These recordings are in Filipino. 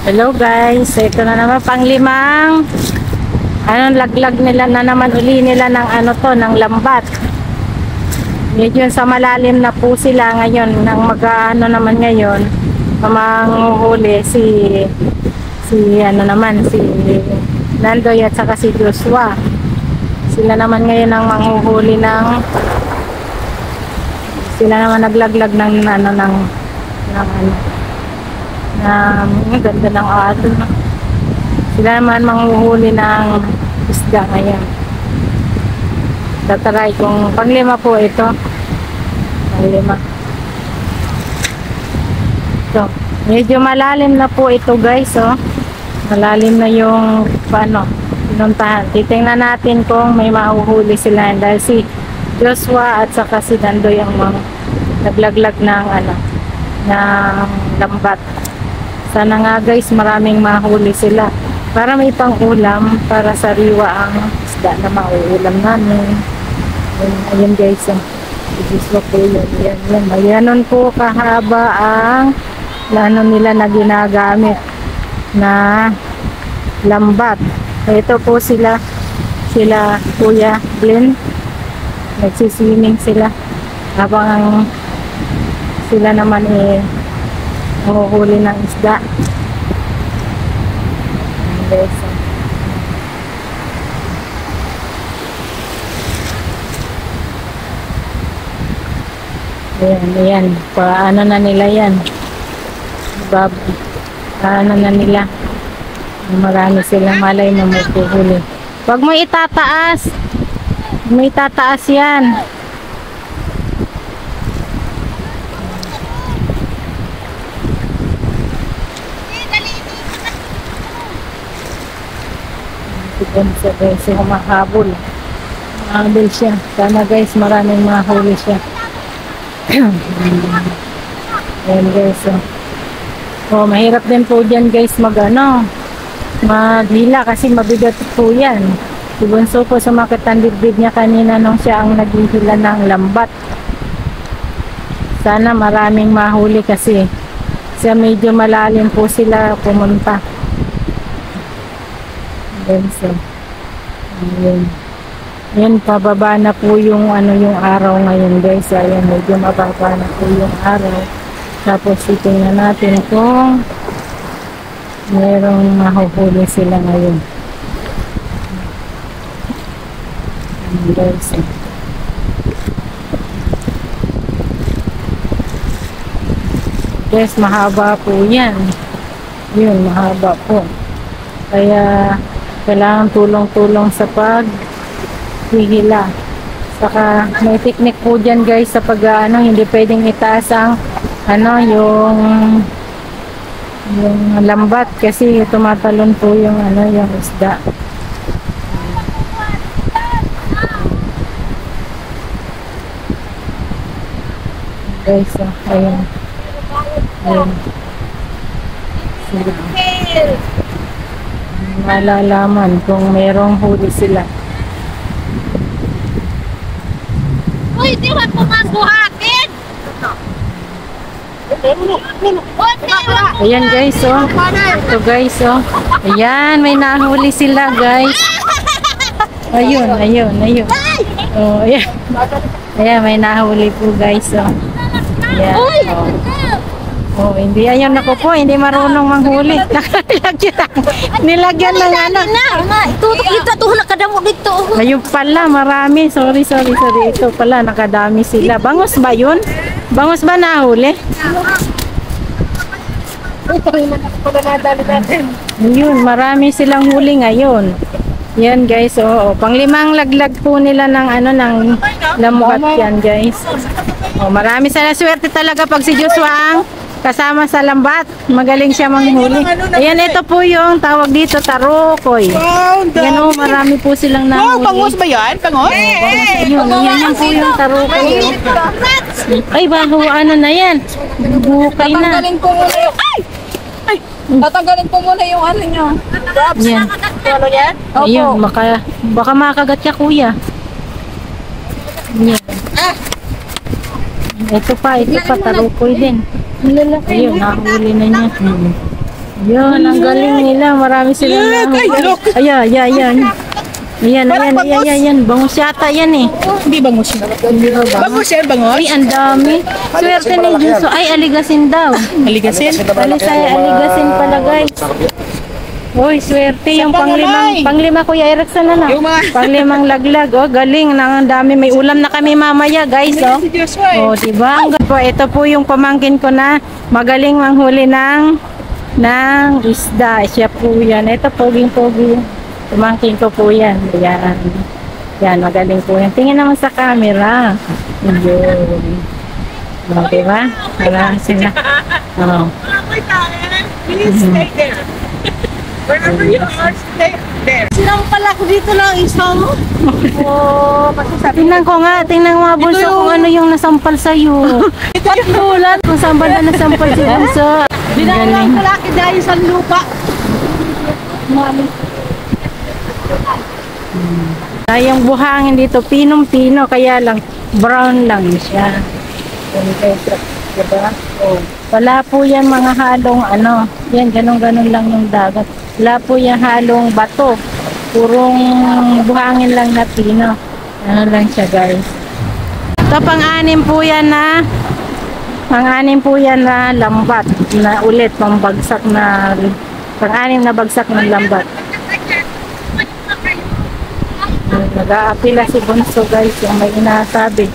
Hello guys, ito na naman panglimang laglag nila na naman uli nila ng ng lambat. Medyo sa malalim na po sila ngayon nang naman ngayon mamanghuhuli si Nandoy at saka si Joshua. Sila naman ngayon ang manghuhuli sila naman naglaglag ng ganda ng ato. Sila naman manghuhuli ng isda ngayon. Tataray kung panglima po ito. Panglima. Ito. Medyo malalim na po ito guys. Oh. Malalim na yung pinuntahan. Titingnan natin kung may mahuhuli sila. Dahil si Joshua at saka si Nandoy ang naglaglag ng lambat. Sana nga guys maraming mahuli sila para may pang ulam, para sariwa ang isda na mauulam namin. Ayan guys, gusto ko yan. Mayanon po kahaba ang nila na ginagamit na lambat. Ito po sila Kuya Glenn, nagsiswimming sila habang sila naman mahuhuli ng isda. Ayan. Paano na nila yan? Paano na nila? Marami silang malay na mahuhuli. Huwag mo itataas. May tataas yan. Sa guys, humahabol. Humahabol siya. Sana guys, maraming mahuli siya. Ayan guys. Mahirap din po dyan guys maghila kasi mabigat po yan. Si Bunso po sumakit ang dibdib niya kanina nung siya ang naghihila ng lambat. Sana maraming mahuli kasi sa medyo malalim po sila pumunta. Ayan, pababa na po yung araw ngayon guys. Ayan, medyo mababa na po yung araw. Tapos tingnan natin kung merong mahuhuli sila ngayon. Guys, mahaba po yan. Yun, mahaba po. Kaya kailangan tulong-tulong sa paghihila. Saka may technique po dyan guys sa hindi pwedeng itaas ang yung lambat kasi tumatalon po yung yung isda. Guys, ayun. Malalaman kung merong huli sila. Uy, di ba pumaguhatin? Ayan guys, ito guys, ayan, may nahuli sila guys. Ayun. Ayan, may nahuli po guys. Ayan. Hindi ayan ako po, hindi marunong manghuli. Nilagyan ng Ito nakadamo dito. Ayun pala, marami. Sorry. Ito pala, nakadami sila. Bangos ba yun? Bangos ba nahuli? Ayun, marami silang huli ngayon. Yan guys, panglimang laglag po nila ng lambat yan guys. Marami sila swerte talaga pag si Joshua ang kasama sa lambat. Magaling siya manghuli. Ayan, ito po yung tawag dito, tarokoy. Yan marami po silang nahuli. Bangus ba yan? Bangus? Yan po yung tarokoy. Ay, bago na yan. Bukay na. Tatanggalin ko muna yung... Ay! Tatanggalin ko muna yung nyo. Yan. Ano yan? Ayun, baka makagat ka kuya. Yan. Ito pa, tarukoy din. Ayun, nahuli na niya. Yun, ang galing nila. Marami silang nahuli. Ayan. Ayan. Bangus yata yan eh. Hindi bangus. Hindi ba bangus? Bangus yan, bangus. Ay, ang dami. Swerte ni Junso. Ay, aligasin daw. Aligasin. Aligasin pala guys. Uy, swerte yung panglima Kuya Erickson na. Yung mga- Panglimang laglag. Oh, galing. Ang dami. May ulam na kami mamaya guys. Oh. Si Joshua eh. Oh, diba? Ito po yung pamangkin ko na magaling manghuli ng isda. Siya po yan. Ito, poging-pogi. Pamangkin ko po yan. Yan, magaling po yan. Tingin naman sa camera. Yun. Oh, diba? Marami sila. Oh. Please stay there. Wherever you are, stay there. Sinang pala ko dito lang isa mo. Oh, kasi sabi Tingnan ko nga, tingnan mo nga bunso kung ano yung nasampal sa'yo. Patulan. Kung saan ba na nasampal si bunso. Binalang ko laki dahil sa lupa. Yung buhangin dito, pinong-pino, kaya lang brown lang siya. Diba? Oh. Wala po yan mga halong yan, ganun-ganun lang yung dagat. Wala po yan halong bato. Purong buhangin lang na pino. Ano lang siya guys. Ito pang-anim po yan na lambat na ulit pambagsak na pang-anim na bagsak ng lambat. Nag-aapila si Bunso guys yung may inasabi.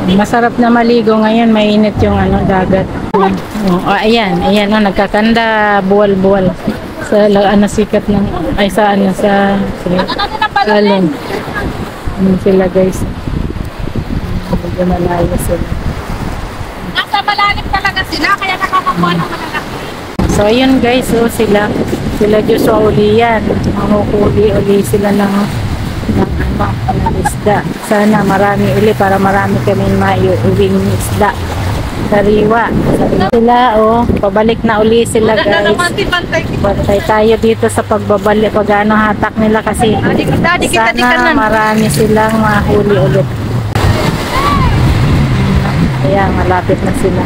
Masarap na maligo ngayon, mainit yung dagat. Ayan, nagkakanda buwal-buwal sa sikat ng sa alon. Sila guys. Medyo malayo sila. Nasa malalim talaga sila kaya nakakakuha ng malalaki. So ayun guys, sila Joshua uli yan. Uli sila ng isda. Sana marami uli para marami kami maiuwing isda. Sariwa. Sila pabalik na uli sila guys. Bantay tayo dito sa pagbabalik hatak nila kasi sana marami silang mahuli ulit. Ayan, malapit na sila.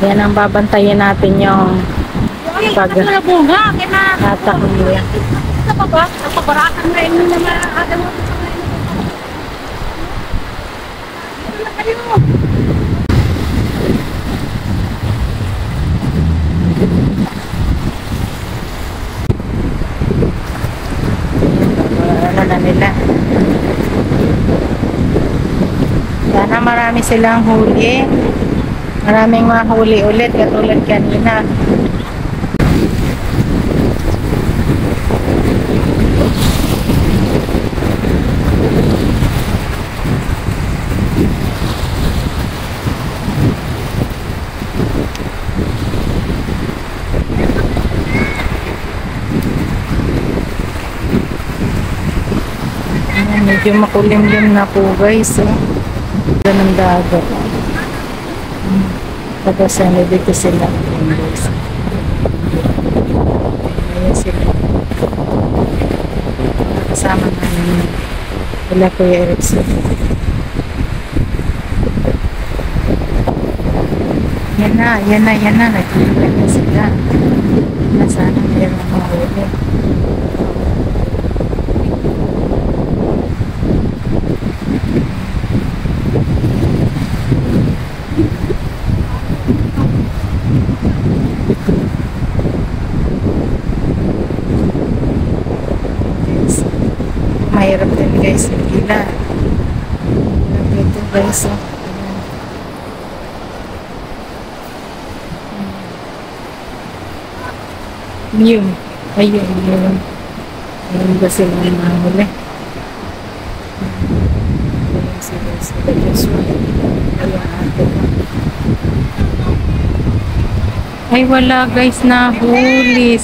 Yan ang babantayin natin yung hatak nila. Sa baba, napabaratan na yun na maaga mo. Na nila. Sana marami silang huli. Maraming mahuli ulit katulad kanina. Medyo makulimlim na po guys. Ganun dagat. Tapos dito sila. Ayan sila. Kasama namin wala Kuya Erickson. Yan na. Nagkikita na sila. Sana mayroong mahuli. Mahirap din guys yung gila. Dito guys. Yun. Ayun. Ayun ba sila mahuli? Ayun sila Joshua. Ayun ate. Ay wala guys na huli.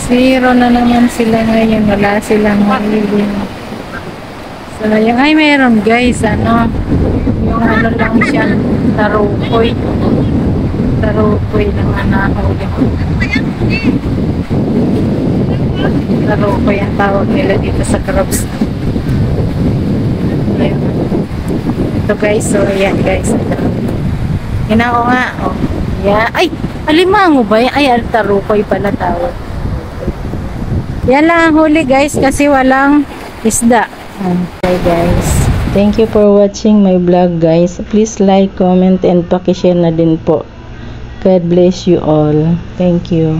Zero na naman sila ngayon. Wala silang huli. Sayang. Ay, meron guys. Yung lang siya. Tarukoy lang nahuli. Laro ko yung tawag nila dito sa crabs. Ayan. Ito guys, so yan guys. Ginako nga, oh. Yeah. Ay, alimango ba yan? Ay, tarukoy pala tawag. Yan lang ang huli guys kasi walang isda. Okay guys. Thank you for watching my vlog guys. Please like, comment, and pakishare na din po. God bless you all. Thank you.